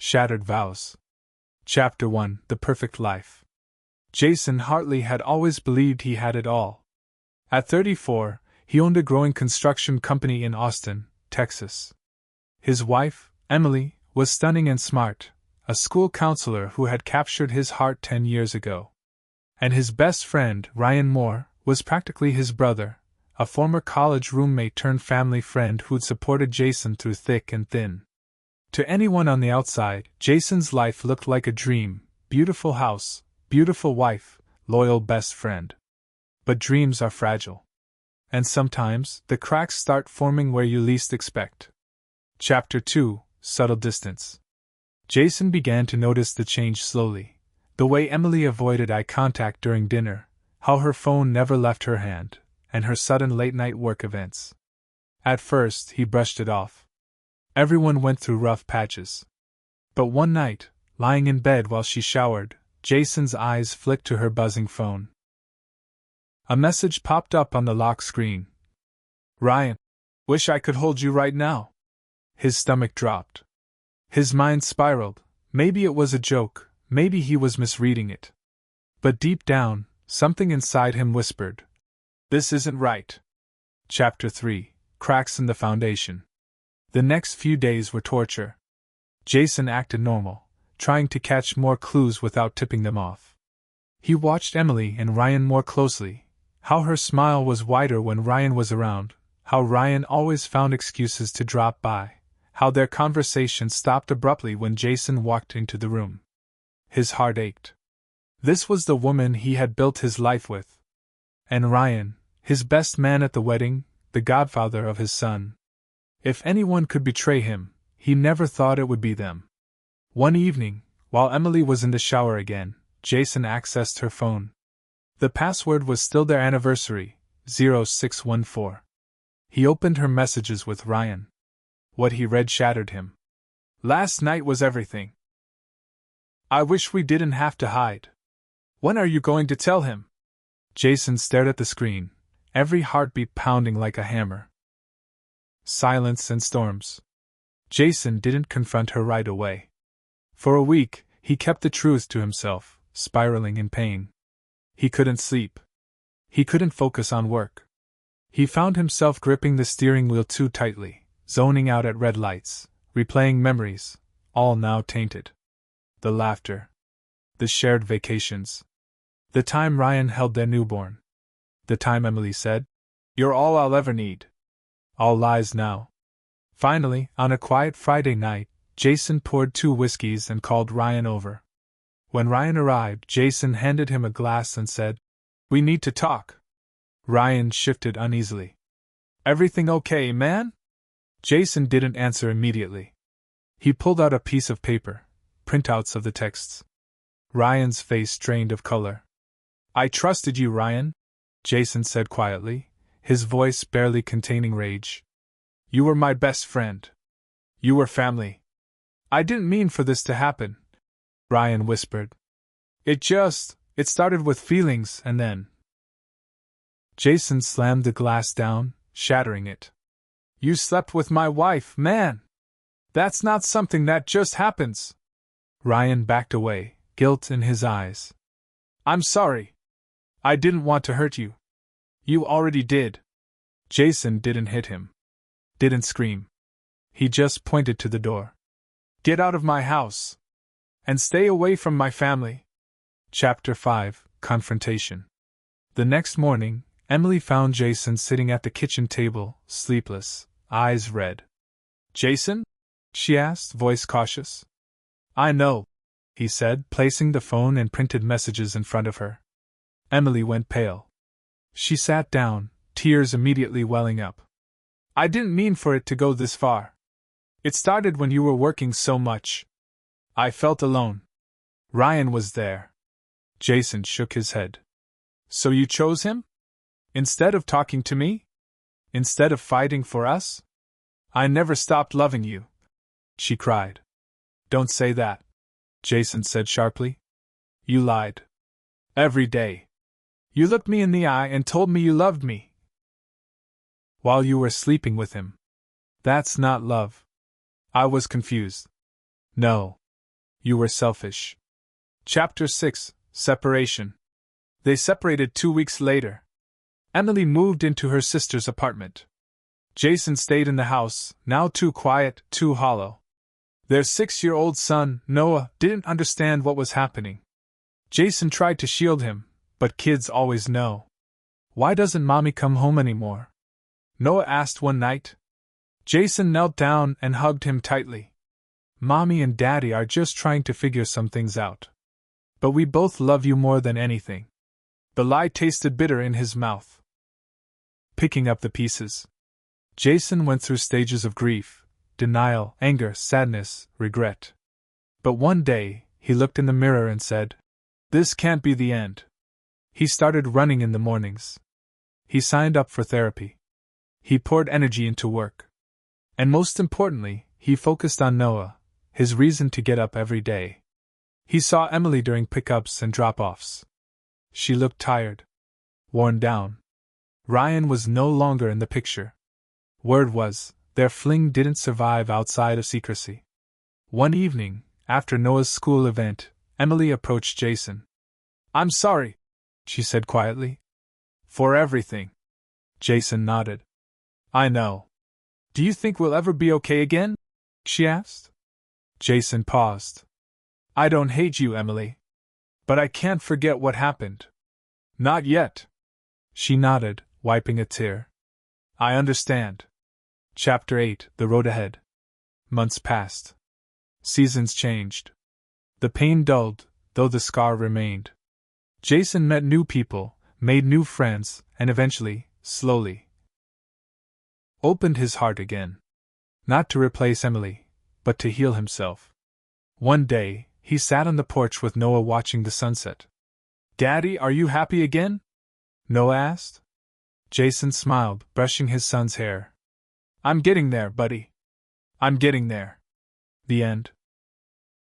Shattered Vows. Chapter 1: The Perfect Life. Jason Hartley had always believed he had it all. At 34, he owned a growing construction company in Austin, Texas. His wife, Emily, was stunning and smart, a school counselor who had captured his heart 10 years ago. And his best friend, Ryan Moore, was practically his brother, a former college roommate turned family friend who'd supported Jason through thick and thin. To anyone on the outside, Jason's life looked like a dream: beautiful house, beautiful wife, loyal best friend. But dreams are fragile. And sometimes, the cracks start forming where you least expect. Chapter 2: Subtle Distance. Jason began to notice the change slowly. The way Emily avoided eye contact during dinner, how her phone never left her hand, and her sudden late-night work events. At first, he brushed it off. Everyone went through rough patches. But one night, lying in bed while she showered, Jason's eyes flicked to her buzzing phone. A message popped up on the lock screen. "Ryan, wish I could hold you right now." His stomach dropped. His mind spiraled. Maybe it was a joke, maybe he was misreading it. But deep down, something inside him whispered, "This isn't right." Chapter 3: Cracks in the Foundation. The next few days were torture. Jason acted normal, trying to catch more clues without tipping them off. He watched Emily and Ryan more closely, how her smile was wider when Ryan was around, how Ryan always found excuses to drop by, how their conversation stopped abruptly when Jason walked into the room. His heart ached. This was the woman he had built his life with. And Ryan, his best man at the wedding, the godfather of his son. If anyone could betray him, he never thought it would be them. One evening, while Emily was in the shower again, Jason accessed her phone. The password was still their anniversary, 0614. He opened her messages with Ryan. What he read shattered him. "Last night was everything. I wish we didn't have to hide. When are you going to tell him?" Jason stared at the screen, every heartbeat pounding like a hammer. Silence and storms. Jason didn't confront her right away. For a week, he kept the truth to himself, spiraling in pain. He couldn't sleep. He couldn't focus on work. He found himself gripping the steering wheel too tightly, zoning out at red lights, replaying memories, all now tainted. The laughter. The shared vacations. The time Ryan held their newborn. The time Emily said, "You're all I'll ever need." All lies now. Finally, on a quiet Friday night, Jason poured 2 whiskeys and called Ryan over. When Ryan arrived, Jason handed him a glass and said, "We need to talk." Ryan shifted uneasily. "Everything okay, man?" Jason didn't answer immediately. He pulled out a piece of paper, printouts of the texts. Ryan's face drained of color. "I trusted you, Ryan," Jason said quietly, his voice barely containing rage. "You were my best friend. You were family. I didn't mean for this to happen," Ryan whispered. It started with feelings and then." Jason slammed the glass down, shattering it. "You slept with my wife, man! That's not something that just happens." Ryan backed away, guilt in his eyes. "I'm sorry. I didn't want to hurt you." "You already did." Jason didn't hit him. Didn't scream. He just pointed to the door. "Get out of my house. And stay away from my family." Chapter 5: Confrontation. The next morning, Emily found Jason sitting at the kitchen table, sleepless, eyes red. "Jason?" she asked, voice cautious. "I know," he said, placing the phone and printed messages in front of her. Emily went pale. She sat down, tears immediately welling up. "I didn't mean for it to go this far. It started when you were working so much. I felt alone. Ryan was there." Jason shook his head. "So you chose him? Instead of talking to me? Instead of fighting for us?" "I never stopped loving you," she cried. "Don't say that," Jason said sharply. "You lied. Every day. You looked me in the eye and told me you loved me. While you were sleeping with him. That's not love." I was confused. "No," You were selfish. Chapter 6: Separation. They separated 2 weeks later. Emily moved into her sister's apartment. Jason stayed in the house, now too quiet, too hollow. Their 6-year-old son, Noah, didn't understand what was happening. Jason tried to shield him, but kids always know. Why doesn't Mommy come home anymore? Noah asked one night. Jason knelt down and hugged him tightly. Mommy and Daddy are just trying to figure some things out. But we both love you more than anything. The lie tasted bitter in his mouth. Picking up the pieces. Jason went through stages of grief, denial, anger, sadness, regret. But one day, he looked in the mirror and said, "This can't be the end." He started running in the mornings. He signed up for therapy. He poured energy into work. And most importantly, he focused on Noah, his reason to get up every day. He saw Emily during pickups and drop-offs. She looked tired, worn down. Ryan was no longer in the picture. Word was, their fling didn't survive outside of secrecy. One evening, after Noah's school event, Emily approached Jason. "I'm sorry," she said quietly. "For everything." Jason nodded. "I know. Do you think we'll ever be okay again?" she asked. Jason paused. "I don't hate you, Emily. But I can't forget what happened." "Not yet." She nodded, wiping a tear. "I understand." Chapter 8: The Road Ahead. Months passed. Seasons changed. The pain dulled, though the scar remained. Jason met new people, made new friends, and eventually, slowly, opened his heart again. Not to replace Emily, but to heal himself. One day, he sat on the porch with Noah watching the sunset. "Daddy, are you happy again?" Noah asked. Jason smiled, brushing his son's hair. "I'm getting there, buddy. I'm getting there." The end.